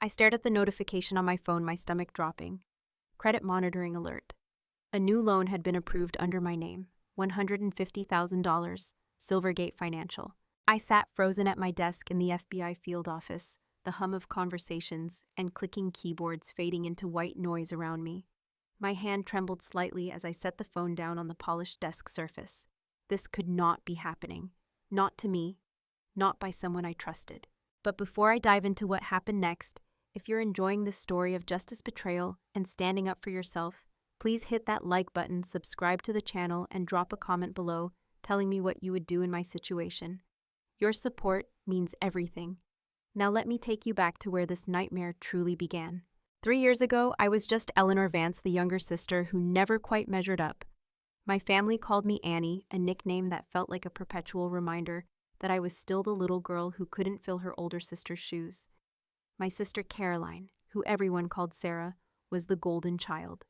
I stared at the notification on my phone, my stomach dropping. Credit monitoring alert. A new loan had been approved under my name, $150,000, Silvergate Financial. I sat frozen at my desk in the FBI field office, the hum of conversations and clicking keyboards fading into white noise around me. My hand trembled slightly as I set the phone down on the polished desk surface. This could not be happening. Not to me. Not by someone I trusted. But before I dive into what happened next, if you're enjoying this story of justice betrayal and standing up for yourself, please hit that like button, subscribe to the channel, and drop a comment below telling me what you would do in my situation. Your support means everything. Now let me take you back to where this nightmare truly began. 3 years ago, I was just Eleanor Vance, the younger sister who never quite measured up. My family called me Annie, a nickname that felt like a perpetual reminder that I was still the little girl who couldn't fill her older sister's shoes. My sister Caroline, who everyone called Sarah, was the golden child.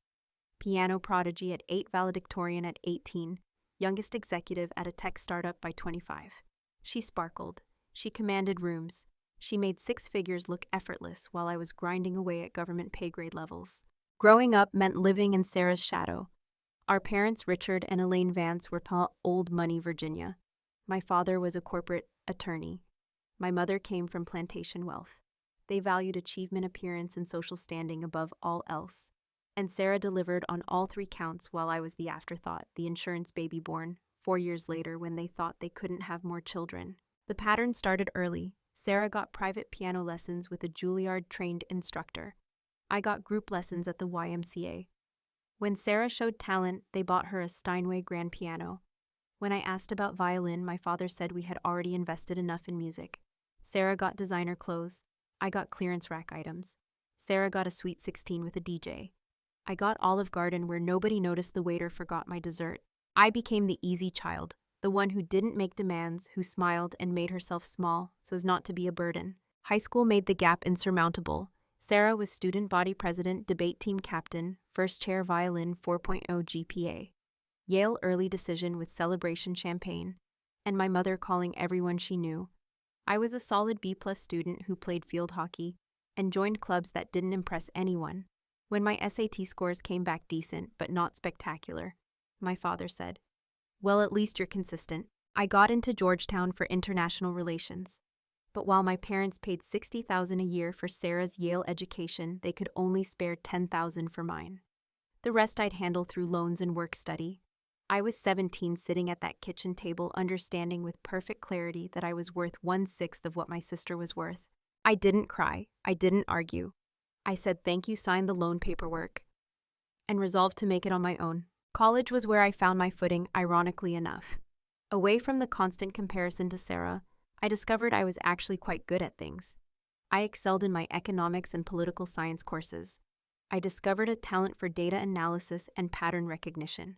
Piano prodigy at 8, valedictorian at 18, youngest executive at a tech startup by 25. She sparkled. She commanded rooms. She made 6 figures look effortless while I was grinding away at government pay grade levels. Growing up meant living in Sarah's shadow. Our parents, Richard and Elaine Vance, were old money Virginia. My father was a corporate attorney. My mother came from plantation wealth. They valued achievement, appearance, and social standing above all else. And Sarah delivered on all 3 counts while I was the afterthought, the insurance baby born 4 years later when they thought they couldn't have more children. The pattern started early. Sarah got private piano lessons with a Juilliard-trained instructor. I got group lessons at the YMCA. When Sarah showed talent, they bought her a Steinway grand piano. When I asked about violin, my father said we had already invested enough in music. Sarah got designer clothes. I got clearance rack items. Sarah got a Sweet 16 with a DJ. I got Olive Garden where nobody noticed the waiter forgot my dessert. I became the easy child, the one who didn't make demands, who smiled and made herself small so as not to be a burden. High school made the gap insurmountable. Sarah was student body president, debate team captain, first chair violin, 4.0 GPA. Yale early decision with celebration champagne, and my mother calling everyone she knew. I was a solid B+ student who played field hockey and joined clubs that didn't impress anyone. When my SAT scores came back decent but not spectacular, my father said, "Well, at least you're consistent." I got into Georgetown for international relations. But while my parents paid $60,000 a year for Sarah's Yale education, they could only spare $10,000 for mine. The rest I'd handle through loans and work study. I was 17, sitting at that kitchen table, understanding with perfect clarity that I was worth 1/6 of what my sister was worth. I didn't cry. I didn't argue. I said thank you, signed the loan paperwork, and resolved to make it on my own. College was where I found my footing, ironically enough. Away from the constant comparison to Sarah, I discovered I was actually quite good at things. I excelled in my economics and political science courses. I discovered a talent for data analysis and pattern recognition.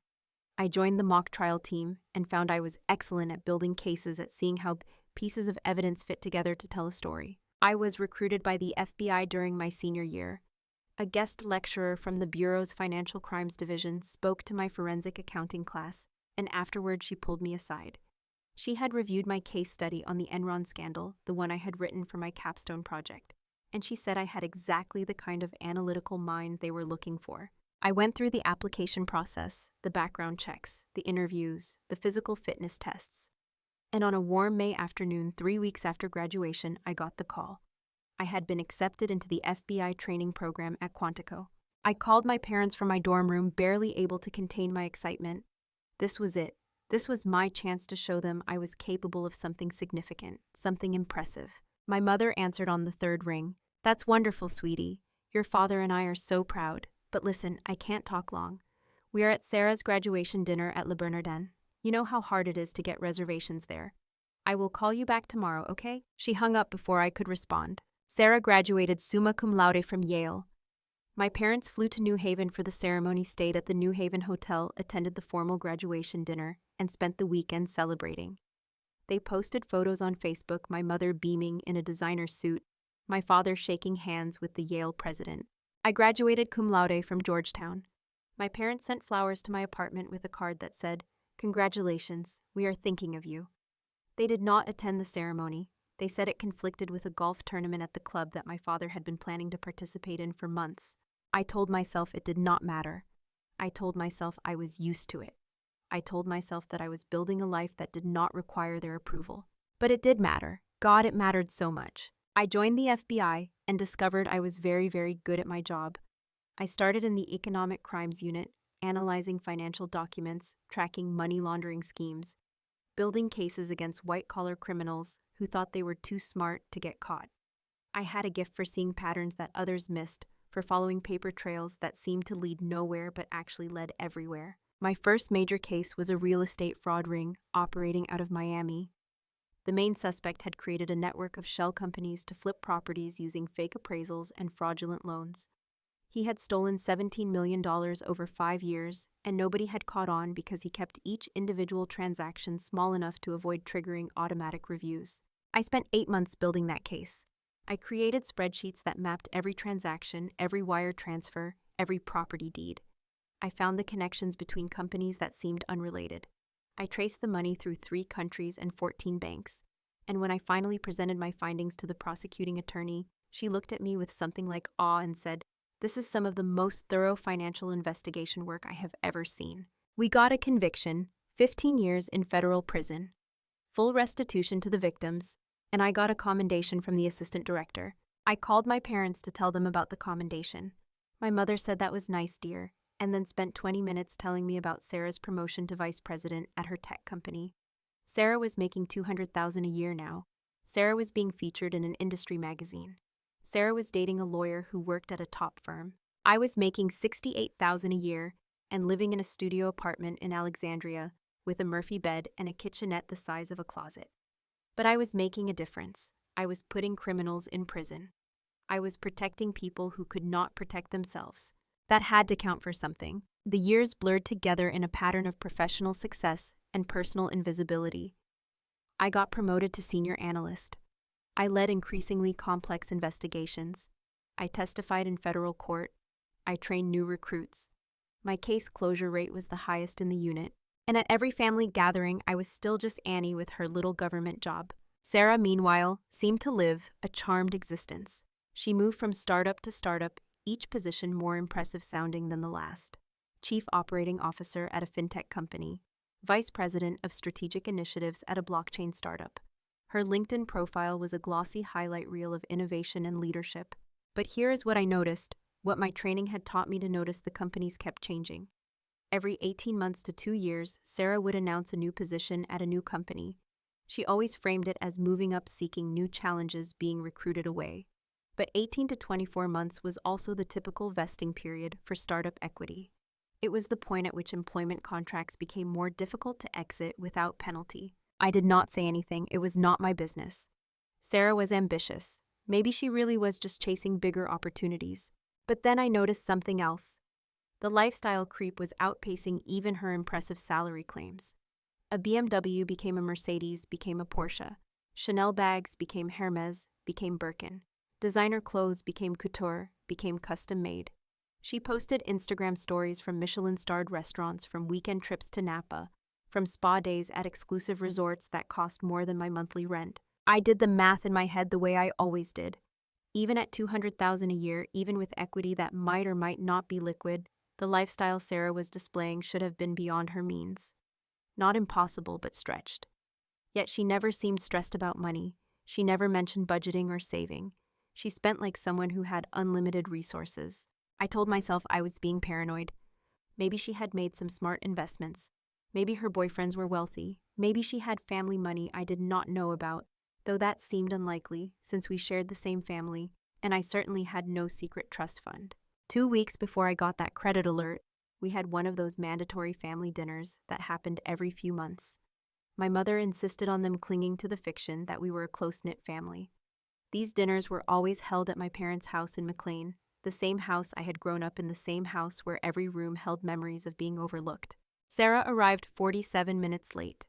I joined the mock trial team and found I was excellent at building cases, at seeing how pieces of evidence fit together to tell a story. I was recruited by the FBI during my senior year. A guest lecturer from the Bureau's Financial Crimes Division spoke to my forensic accounting class, and afterward she pulled me aside. She had reviewed my case study on the Enron scandal, the one I had written for my capstone project, and she said I had exactly the kind of analytical mind they were looking for. I went through the application process, the background checks, the interviews, the physical fitness tests. And on a warm May afternoon, 3 weeks after graduation, I got the call. I had been accepted into the FBI training program at Quantico. I called my parents from my dorm room, barely able to contain my excitement. This was it. This was my chance to show them I was capable of something significant, something impressive. My mother answered on the 3rd ring. "That's wonderful, sweetie. Your father and I are so proud. But listen, I can't talk long. We are at Sarah's graduation dinner at Le Bernardin. You know how hard it is to get reservations there. I will call you back tomorrow, okay?" She hung up before I could respond. Sarah graduated summa cum laude from Yale. My parents flew to New Haven for the ceremony, stayed at the New Haven Hotel, attended the formal graduation dinner, and spent the weekend celebrating. They posted photos on Facebook, my mother beaming in a designer suit, my father shaking hands with the Yale president. I graduated cum laude from Georgetown. My parents sent flowers to my apartment with a card that said, "Congratulations, we are thinking of you." They did not attend the ceremony. They said it conflicted with a golf tournament at the club that my father had been planning to participate in for months. I told myself it did not matter. I told myself I was used to it. I told myself that I was building a life that did not require their approval. But it did matter. God, it mattered so much. I joined the FBI and discovered I was very, very good at my job. I started in the Economic Crimes Unit, analyzing financial documents, tracking money laundering schemes, building cases against white-collar criminals who thought they were too smart to get caught. I had a gift for seeing patterns that others missed, for following paper trails that seemed to lead nowhere but actually led everywhere. My first major case was a real estate fraud ring operating out of Miami. The main suspect had created a network of shell companies to flip properties using fake appraisals and fraudulent loans. He had stolen $17 million over 5 years, and nobody had caught on because he kept each individual transaction small enough to avoid triggering automatic reviews. I spent 8 months building that case. I created spreadsheets that mapped every transaction, every wire transfer, every property deed. I found the connections between companies that seemed unrelated. I traced the money through 3 countries and 14 banks. And when I finally presented my findings to the prosecuting attorney, she looked at me with something like awe and said, "This is some of the most thorough financial investigation work I have ever seen." We got a conviction, 15 years in federal prison, full restitution to the victims, and I got a commendation from the assistant director. I called my parents to tell them about the commendation. My mother said that was nice, dear, and then spent 20 minutes telling me about Sarah's promotion to vice president at her tech company. Sarah was making $200,000 a year now. Sarah was being featured in an industry magazine. Sarah was dating a lawyer who worked at a top firm. I was making $68,000 a year and living in a studio apartment in Alexandria with a Murphy bed and a kitchenette the size of a closet. But I was making a difference. I was putting criminals in prison. I was protecting people who could not protect themselves. That had to count for something. The years blurred together in a pattern of professional success and personal invisibility. I got promoted to senior analyst. I led increasingly complex investigations. I testified in federal court. I trained new recruits. My case closure rate was the highest in the unit. And at every family gathering, I was still just Annie with her little government job. Sarah, meanwhile, seemed to live a charmed existence. She moved from startup to startup, each position more impressive sounding than the last. Chief Operating Officer at a fintech company, Vice President of Strategic Initiatives at a blockchain startup. Her LinkedIn profile was a glossy highlight reel of innovation and leadership. But here is what I noticed, what my training had taught me to notice: the companies kept changing. Every 18 months to 2 years, Sarah would announce a new position at a new company. She always framed it as moving up, seeking new challenges, being recruited away. But 18 to 24 months was also the typical vesting period for startup equity. It was the point at which employment contracts became more difficult to exit without penalty. I did not say anything. It was not my business. Sarah was ambitious. Maybe she really was just chasing bigger opportunities. But then I noticed something else. The lifestyle creep was outpacing even her impressive salary claims. A BMW became a Mercedes, became a Porsche. Chanel bags became Hermes, became Birkin. Designer clothes became couture, became custom-made. She posted Instagram stories from Michelin-starred restaurants, from weekend trips to Napa, from spa days at exclusive resorts that cost more than my monthly rent. I did the math in my head the way I always did. Even at $200,000 a year, even with equity that might or might not be liquid, the lifestyle Sarah was displaying should have been beyond her means. Not impossible, but stretched. Yet she never seemed stressed about money. She never mentioned budgeting or saving. She spent like someone who had unlimited resources. I told myself I was being paranoid. Maybe she had made some smart investments. Maybe her boyfriends were wealthy. Maybe she had family money I did not know about, though that seemed unlikely since we shared the same family, and I certainly had no secret trust fund. 2 weeks before I got that credit alert, we had one of those mandatory family dinners that happened every few months. My mother insisted on them clinging to the fiction that we were a close-knit family. These dinners were always held at my parents' house in McLean, the same house I had grown up in, the same house where every room held memories of being overlooked. Sarah arrived 47 minutes late.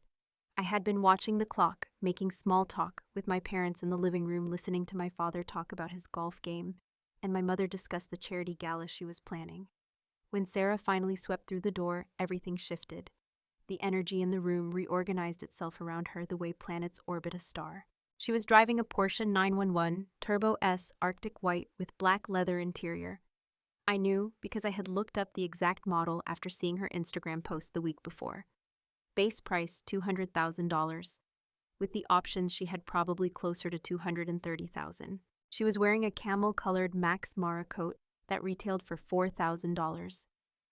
I had been watching the clock, making small talk with my parents in the living room, listening to my father talk about his golf game, and my mother discuss the charity gala she was planning. When Sarah finally swept through the door, everything shifted. The energy in the room reorganized itself around her the way planets orbit a star. She was driving a Porsche 911 Turbo S Arctic White with black leather interior. I knew because I had looked up the exact model after seeing her Instagram post the week before. Base price $200,000. With the options, she had probably closer to $230,000. She was wearing a camel-colored Max Mara coat that retailed for $4,000.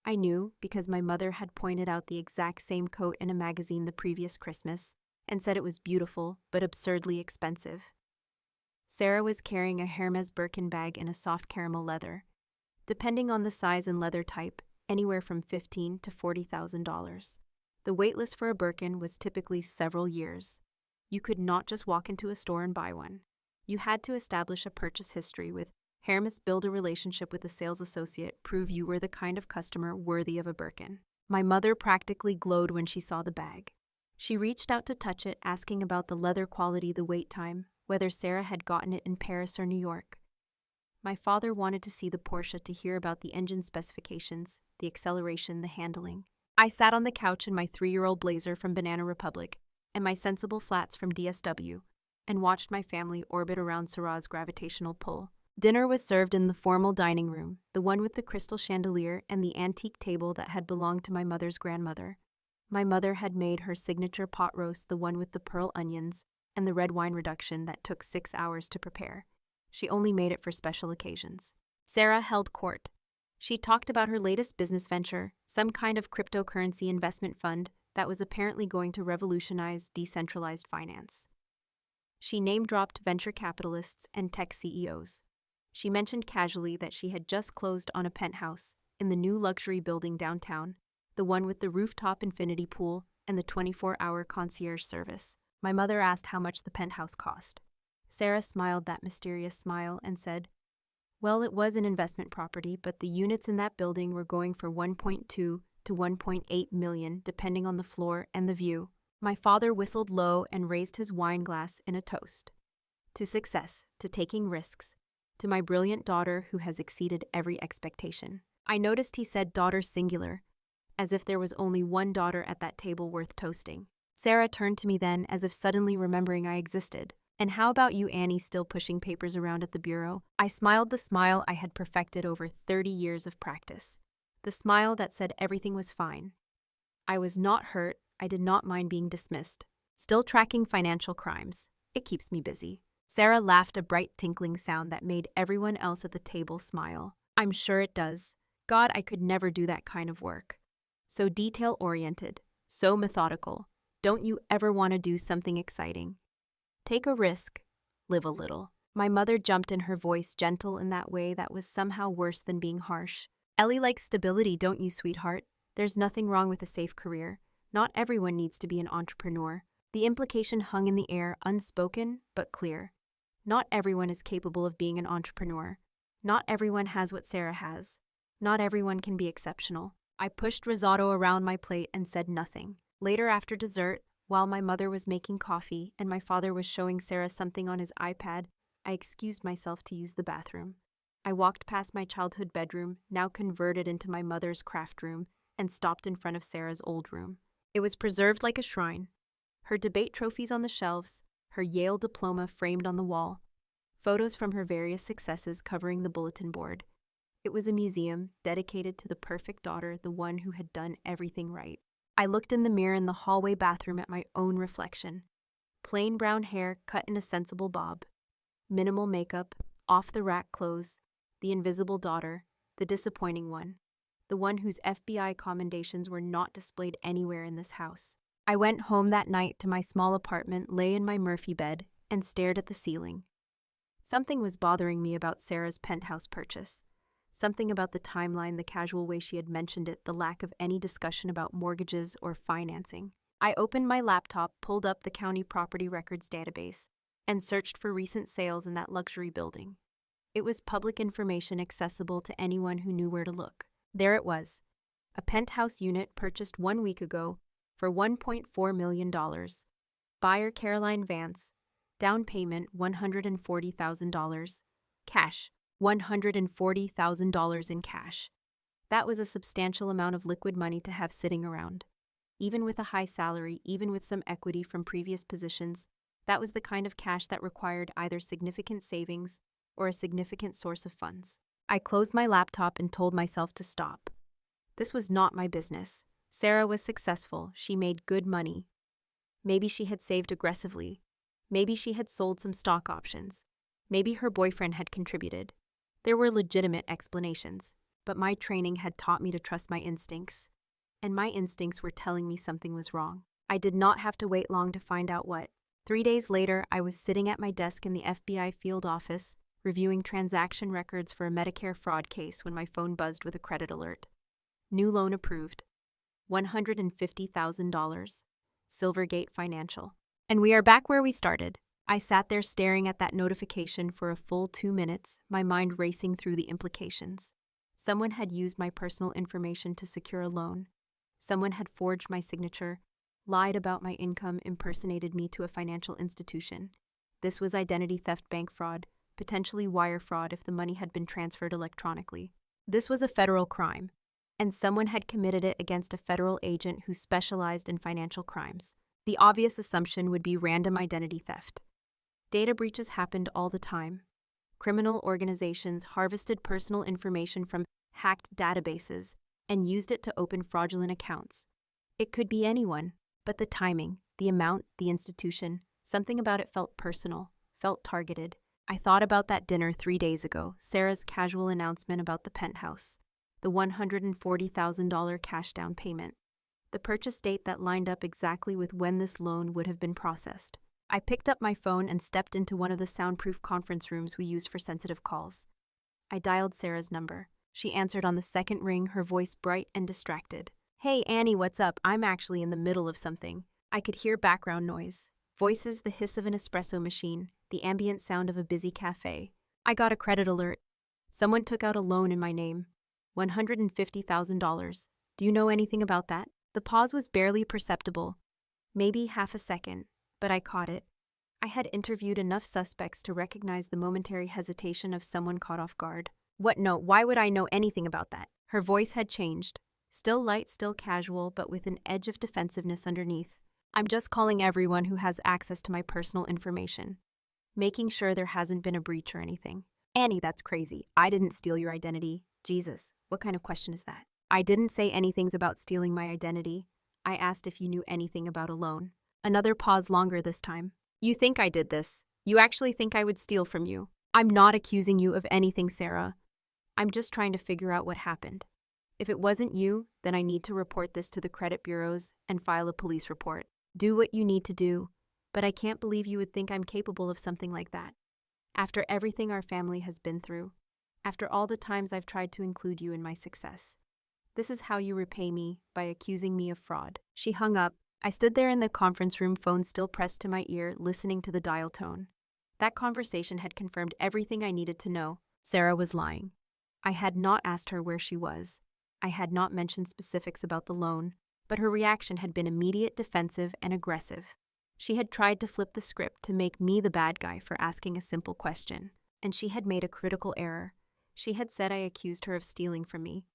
I knew because my mother had pointed out the exact same coat in a magazine the previous Christmas and said it was beautiful but absurdly expensive. Sarah was carrying a Hermes Birkin bag in a soft caramel leather. Depending on the size and leather type, anywhere from $15,000 to $40,000. The waitlist for a Birkin was typically several years. You could not just walk into a store and buy one. You had to establish a purchase history with Hermes, build a relationship with a sales associate, prove you were the kind of customer worthy of a Birkin. My mother practically glowed when she saw the bag. She reached out to touch it, asking about the leather quality, the wait time, whether Sarah had gotten it in Paris or New York. My father wanted to see the Porsche to hear about the engine specifications, the acceleration, the handling. I sat on the couch in my 3-year-old Blazer from Banana Republic and my sensible flats from DSW and watched my family orbit around Sarah's gravitational pull. Dinner was served in the formal dining room, the one with the crystal chandelier and the antique table that had belonged to my mother's grandmother. My mother had made her signature pot roast, the one with the pearl onions and the red wine reduction that took 6 hours to prepare. She only made it for special occasions. Sarah held court. She talked about her latest business venture, some kind of cryptocurrency investment fund that was apparently going to revolutionize decentralized finance. She name-dropped venture capitalists and tech CEOs. She mentioned casually that she had just closed on a penthouse in the new luxury building downtown, the one with the rooftop infinity pool and the 24-hour concierge service. My mother asked how much the penthouse cost. Sarah smiled that mysterious smile and said, "Well, it was an investment property, but the units in that building were going for $1.2 to $1.8 million, depending on the floor and the view." My father whistled low and raised his wine glass in a toast. To success, to taking risks, to my brilliant daughter who has exceeded every expectation. I noticed he said daughter singular, as if there was only one daughter at that table worth toasting. Sarah turned to me then, as if suddenly remembering I existed. "And how about you, Annie, still pushing papers around at the bureau?" I smiled the smile I had perfected over 30 years of practice. The smile that said everything was fine. I was not hurt. I did not mind being dismissed. Still tracking financial crimes. It keeps me busy. Sarah laughed, a bright tinkling sound that made everyone else at the table smile. "I'm sure it does. God, I could never do that kind of work. So detail-oriented, so methodical. Don't you ever want to do something exciting? Take a risk. Live a little." My mother jumped in, her voice gentle in that way that was somehow worse than being harsh. "Ellie likes stability, don't you, sweetheart? There's nothing wrong with a safe career. Not everyone needs to be an entrepreneur." The implication hung in the air, unspoken but clear. Not everyone is capable of being an entrepreneur. Not everyone has what Sarah has. Not everyone can be exceptional. I pushed risotto around my plate and said nothing. Later, after dessert, while my mother was making coffee and my father was showing Sarah something on his iPad, I excused myself to use the bathroom. I walked past my childhood bedroom, now converted into my mother's craft room, and stopped in front of Sarah's old room. It was preserved like a shrine. Her debate trophies on the shelves, her Yale diploma framed on the wall, photos from her various successes covering the bulletin board. It was a museum dedicated to the perfect daughter, the one who had done everything right. I looked in the mirror in the hallway bathroom at my own reflection. Plain brown hair cut in a sensible bob. Minimal makeup, off-the-rack clothes, the invisible daughter, the disappointing one. The one whose FBI commendations were not displayed anywhere in this house. I went home that night to my small apartment, lay in my Murphy bed, and stared at the ceiling. Something was bothering me about Sarah's penthouse purchase. Something about the timeline, the casual way she had mentioned it, the lack of any discussion about mortgages or financing. I opened my laptop, pulled up the county property records database, and searched for recent sales in that luxury building. It was public information accessible to anyone who knew where to look. There it was, a penthouse unit purchased 1 week ago for $1.4 million. Buyer Caroline Vance. Down payment $140,000. Cash. $140,000 in cash. That was a substantial amount of liquid money to have sitting around. Even with a high salary, even with some equity from previous positions, That was the kind of cash that required either significant savings or a significant source of funds. I closed my laptop and told myself to stop. This was not my business. Sarah was successful. She made good money. Maybe she had saved aggressively. Maybe she had sold some stock options. Maybe her boyfriend had contributed. There were legitimate explanations, but my training had taught me to trust my instincts. And my instincts were telling me something was wrong. I did not have to wait long to find out what. 3 days later, I was sitting at my desk in the FBI field office, reviewing transaction records for a Medicare fraud case when my phone buzzed with a credit alert. New loan approved. $150,000. Silvergate Financial. And we are back where we started. I sat there staring at that notification for a full 2 minutes, my mind racing through the implications. Someone had used my personal information to secure a loan. Someone had forged my signature, lied about my income, impersonated me to a financial institution. This was identity theft, bank fraud, potentially wire fraud if the money had been transferred electronically. This was a federal crime, and someone had committed it against a federal agent who specialized in financial crimes. The obvious assumption would be random identity theft. Data breaches happened all the time. Criminal organizations harvested personal information from hacked databases and used it to open fraudulent accounts. It could be anyone, but the timing, the amount, the institution, something about it felt personal, felt targeted. I thought about that dinner 3 days ago, Sarah's casual announcement about the penthouse, the $140,000 cash down payment, the purchase date that lined up exactly with when this loan would have been processed. I picked up my phone and stepped into one of the soundproof conference rooms we use for sensitive calls. I dialed Sarah's number. She answered on the second ring, her voice bright and distracted. "Hey, Annie, what's up? I'm actually in the middle of something." I could hear background noise. Voices, the hiss of an espresso machine, the ambient sound of a busy cafe. I got a credit alert. Someone took out a loan in my name. $150,000. Do you know anything about that? The pause was barely perceptible. Maybe half a second, but I caught it. I had interviewed enough suspects to recognize the momentary hesitation of someone caught off guard. What? No, why would I know anything about that? Her voice had changed. Still light, still casual, but with an edge of defensiveness underneath. I'm just calling everyone who has access to my personal information, making sure there hasn't been a breach or anything. Annie, that's crazy. I didn't steal your identity. Jesus, what kind of question is that? I didn't say anything about stealing my identity. I asked if you knew anything about a loan. Another pause, longer this time. You think I did this. You actually think I would steal from you. I'm not accusing you of anything, Sarah. I'm just trying to figure out what happened. If it wasn't you, then I need to report this to the credit bureaus and file a police report. Do what you need to do, but I can't believe you would think I'm capable of something like that. After everything our family has been through, after all the times I've tried to include you in my success. This is how you repay me, by accusing me of fraud. She hung up. I stood there in the conference room, phone still pressed to my ear, listening to the dial tone. That conversation had confirmed everything I needed to know. Sarah was lying. I had not asked her where she was. I had not mentioned specifics about the loan, but her reaction had been immediate, defensive, and aggressive. She had tried to flip the script to make me the bad guy for asking a simple question, and she had made a critical error. She had said I accused her of stealing from me,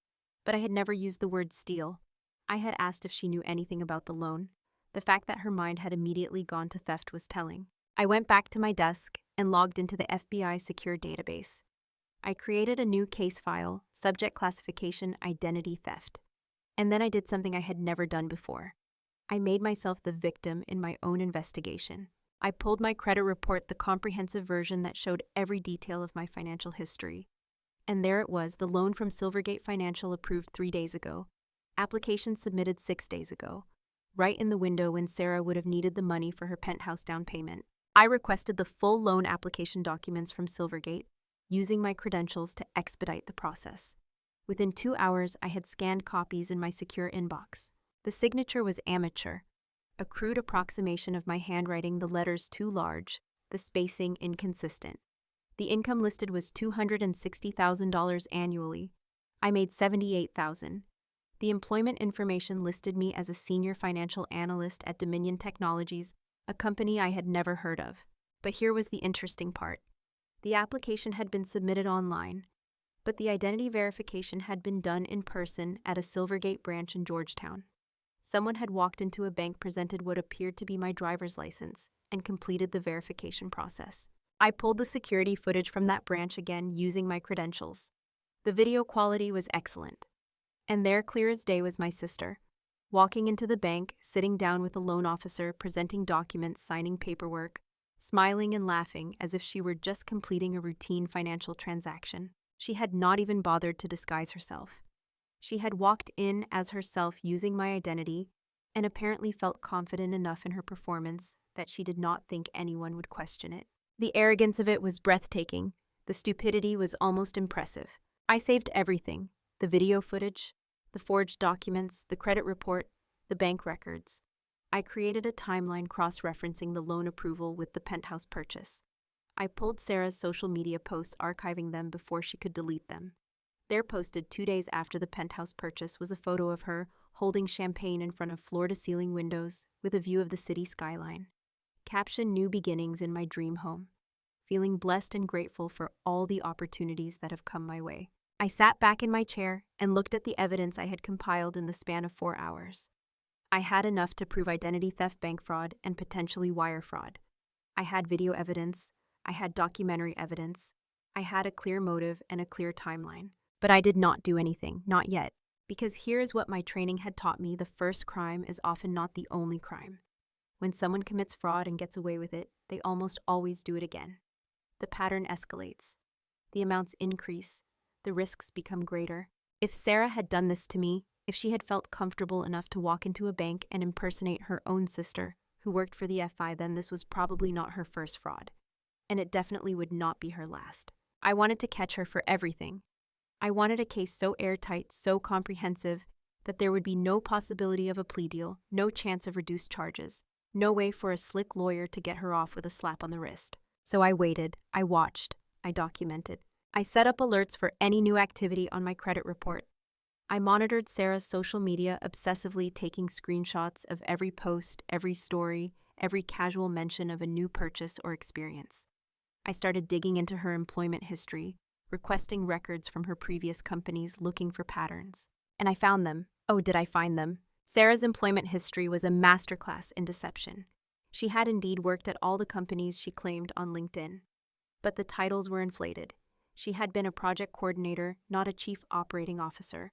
but I had never used the word steal. I had asked if she knew anything about the loan. The fact that her mind had immediately gone to theft was telling. I went back to my desk and logged into the FBI secure database. I created a new case file, subject classification identity theft. And then I did something I had never done before. I made myself the victim in my own investigation. I pulled my credit report, the comprehensive version that showed every detail of my financial history. And there it was, the loan from Silvergate Financial approved 3 days ago. Application submitted 6 days ago. Right in the window when Sarah would have needed the money for her penthouse down payment. I requested the full loan application documents from Silvergate, using my credentials to expedite the process. Within 2 hours, I had scanned copies in my secure inbox. The signature was amateur, a crude approximation of my handwriting, the letters too large, the spacing inconsistent. The income listed was $260,000 annually. I made $78,000. The employment information listed me as a senior financial analyst at Dominion Technologies, a company I had never heard of. But here was the interesting part. The application had been submitted online, but the identity verification had been done in person at a Silvergate branch in Georgetown. Someone had walked into a bank, presented what appeared to be my driver's license, and completed the verification process. I pulled the security footage from that branch again using my credentials. The video quality was excellent. And there, clear as day, was my sister, walking into the bank, sitting down with a loan officer, presenting documents, signing paperwork, smiling and laughing as if she were just completing a routine financial transaction. She had not even bothered to disguise herself. She had walked in as herself using my identity and apparently felt confident enough in her performance that she did not think anyone would question it. The arrogance of it was breathtaking. The stupidity was almost impressive. I saved everything: the video footage, the forged documents, the credit report, the bank records. I created a timeline cross-referencing the loan approval with the penthouse purchase. I pulled Sarah's social media posts, archiving them before she could delete them. There, posted 2 days after the penthouse purchase, was a photo of her holding champagne in front of floor-to-ceiling windows with a view of the city skyline. Caption: New beginnings in my dream home. Feeling blessed and grateful for all the opportunities that have come my way. I sat back in my chair and looked at the evidence I had compiled in the span of 4 hours. I had enough to prove identity theft, bank fraud, and potentially wire fraud. I had video evidence. I had documentary evidence. I had a clear motive and a clear timeline. But I did not do anything, not yet. Because here is what my training had taught me: the first crime is often not the only crime. When someone commits fraud and gets away with it, they almost always do it again. The pattern escalates. The amounts increase. The risks become greater. If Sarah had done this to me, if she had felt comfortable enough to walk into a bank and impersonate her own sister, who worked for the FBI, then this was probably not her first fraud. And it definitely would not be her last. I wanted to catch her for everything. I wanted a case so airtight, so comprehensive, that there would be no possibility of a plea deal, no chance of reduced charges, no way for a slick lawyer to get her off with a slap on the wrist. So I waited, I watched, I documented. I set up alerts for any new activity on my credit report. I monitored Sarah's social media obsessively, taking screenshots of every post, every story, every casual mention of a new purchase or experience. I started digging into her employment history, requesting records from her previous companies, looking for patterns. And I found them. Oh, did I find them? Sarah's employment history was a masterclass in deception. She had indeed worked at all the companies she claimed on LinkedIn. But the titles were inflated. She had been a project coordinator, not a chief operating officer,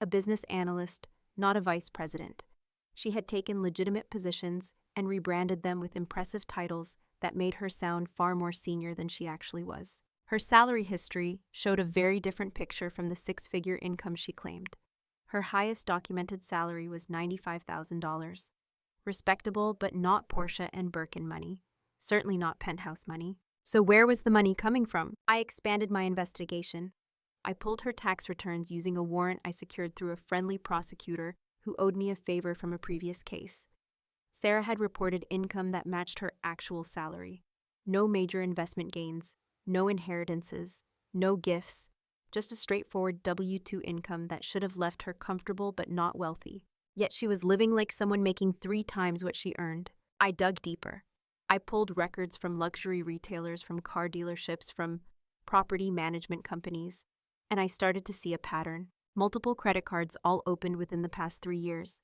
a business analyst, not a vice president. She had taken legitimate positions and rebranded them with impressive titles that made her sound far more senior than she actually was. Her salary history showed a very different picture from the 6-figure income she claimed. Her highest documented salary was $95,000. Respectable, but not Porsche and Birkin money. Certainly not penthouse money. So where was the money coming from? I expanded my investigation. I pulled her tax returns using a warrant I secured through a friendly prosecutor who owed me a favor from a previous case. Sarah had reported income that matched her actual salary. No major investment gains, no inheritances, no gifts, just a straightforward W-2 income that should have left her comfortable but not wealthy. Yet she was living like someone making 3 times what she earned. I dug deeper. I pulled records from luxury retailers, from car dealerships, from property management companies, and I started to see a pattern. Multiple credit cards, all opened within the past 3 years.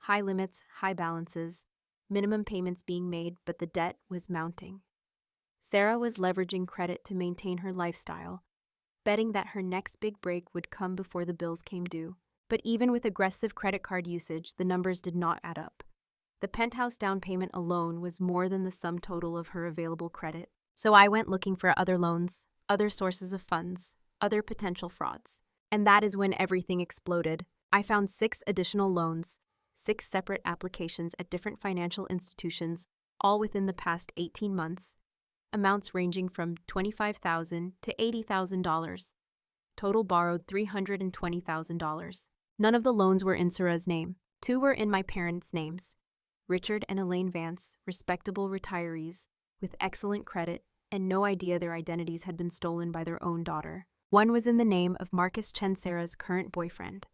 High limits, high balances, minimum payments being made, but the debt was mounting. Sarah was leveraging credit to maintain her lifestyle, betting that her next big break would come before the bills came due. But even with aggressive credit card usage, the numbers did not add up. The penthouse down payment alone was more than the sum total of her available credit. So I went looking for other loans, other sources of funds, other potential frauds. And that is when everything exploded. I found 6 additional loans, 6 separate applications at different financial institutions, all within the past 18 months, amounts ranging from $25,000 to $80,000. Total borrowed $320,000. None of the loans were in Sarah's name. 2 were in my parents' names. Richard and Elaine Vance, respectable retirees, with excellent credit and no idea their identities had been stolen by their own daughter. 1 was in the name of Marcus Chen, Sarah's current boyfriend,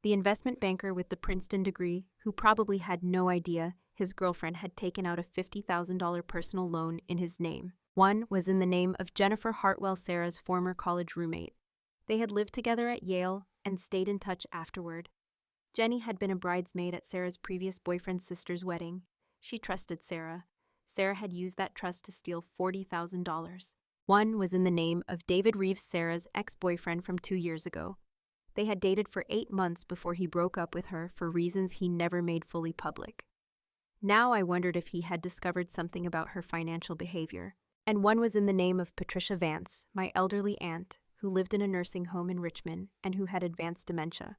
the investment banker with the Princeton degree, who probably had no idea his girlfriend had taken out a $50,000 personal loan in his name. 1 was in the name of Jennifer Hartwell, Sarah's former college roommate. They had lived together at Yale and stayed in touch afterward. Jenny had been a bridesmaid at Sarah's previous boyfriend's sister's wedding. She trusted Sarah. Sarah had used that trust to steal $40,000. One was in the name of David Reeves, Sarah's ex-boyfriend from 2 years ago. They had dated for 8 months before he broke up with her for reasons he never made fully public. Now I wondered if he had discovered something about her financial behavior. And one was in the name of Patricia Vance, my elderly aunt, who lived in a nursing home in Richmond and who had advanced dementia.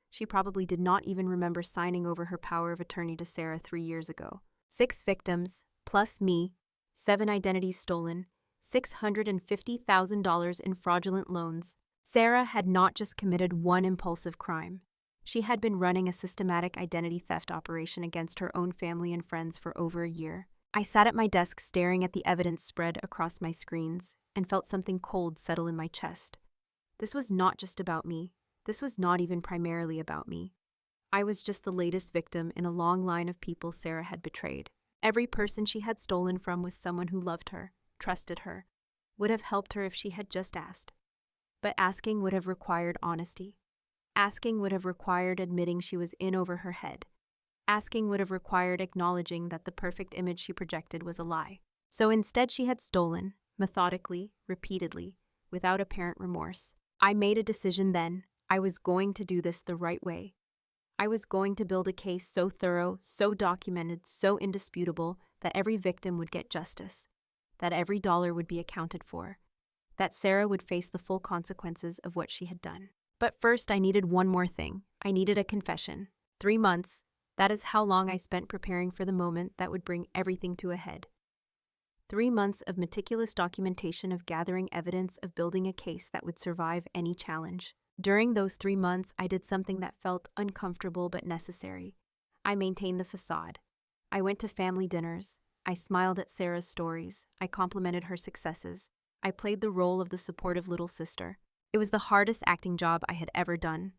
She probably did not even remember signing over her power of attorney to Sarah 3 years ago. 6 victims, plus me, 7 identities stolen, $650,000 in fraudulent loans. Sarah had not just committed one impulsive crime. She had been running a systematic identity theft operation against her own family and friends for over a year. I sat at my desk staring at the evidence spread across my screens and felt something cold settle in my chest. This was not just about me. This was not even primarily about me. I was just the latest victim in a long line of people Sarah had betrayed. Every person she had stolen from was someone who loved her, trusted her, would have helped her if she had just asked. But asking would have required honesty. Asking would have required admitting she was in over her head. Asking would have required acknowledging that the perfect image she projected was a lie. So instead she had stolen, methodically, repeatedly, without apparent remorse. I made a decision then. I was going to do this the right way. I was going to build a case so thorough, so documented, so indisputable that every victim would get justice, that every dollar would be accounted for, that Sarah would face the full consequences of what she had done. But first I needed one more thing. I needed a confession. 3 months. That is how long I spent preparing for the moment that would bring everything to a head. 3 months of meticulous documentation, of gathering evidence, of building a case that would survive any challenge. During those 3 months, I did something that felt uncomfortable but necessary. I maintained the facade. I went to family dinners. I smiled at Sarah's stories. I complimented her successes. I played the role of the supportive little sister. It was the hardest acting job I had ever done.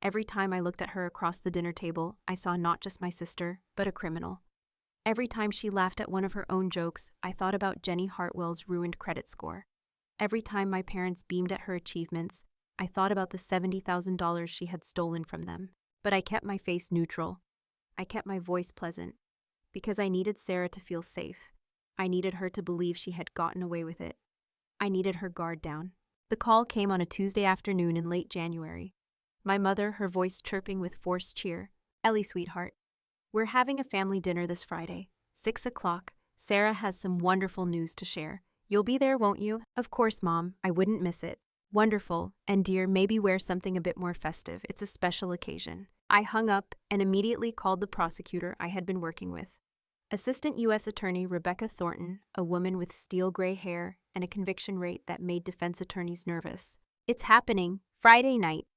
Every time I looked at her across the dinner table, I saw not just my sister, but a criminal. Every time she laughed at one of her own jokes, I thought about Jenny Hartwell's ruined credit score. Every time my parents beamed at her achievements, I thought about the $70,000 she had stolen from them. But I kept my face neutral. I kept my voice pleasant. Because I needed Sarah to feel safe. I needed her to believe she had gotten away with it. I needed her guard down. The call came on a Tuesday afternoon in late January. My mother, her voice chirping with forced cheer. "Ellie, sweetheart. We're having a family dinner this Friday. 6 o'clock. Sarah has some wonderful news to share. You'll be there, won't you?" "Of course, Mom. I wouldn't miss it." "Wonderful. And dear, maybe wear something a bit more festive. It's a special occasion." I hung up and immediately called the prosecutor I had been working with. Assistant U.S. Attorney Rebecca Thornton, a woman with steel gray hair and a conviction rate that made defense attorneys nervous. "It's happening. Friday night.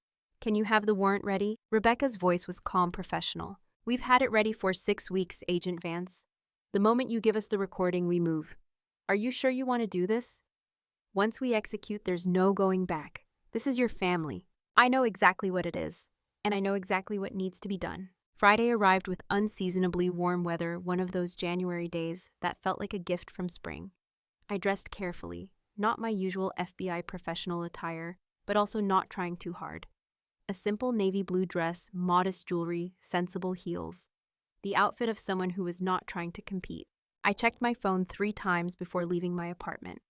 Can you have the warrant ready?" Rebecca's voice was calm, professional. "We've had it ready for 6 weeks, Agent Vance. The moment you give us the recording, we move. Are you sure you want to do this? Once we execute, there's no going back. This is your family. I know exactly what it is, and I know exactly what needs to be done." Friday arrived with unseasonably warm weather, one of those January days that felt like a gift from spring. I dressed carefully, not my usual FBI professional attire, but also not trying too hard. A simple navy blue dress, modest jewelry, sensible heels. The outfit of someone who was not trying to compete. I checked my phone 3 times before leaving my apartment.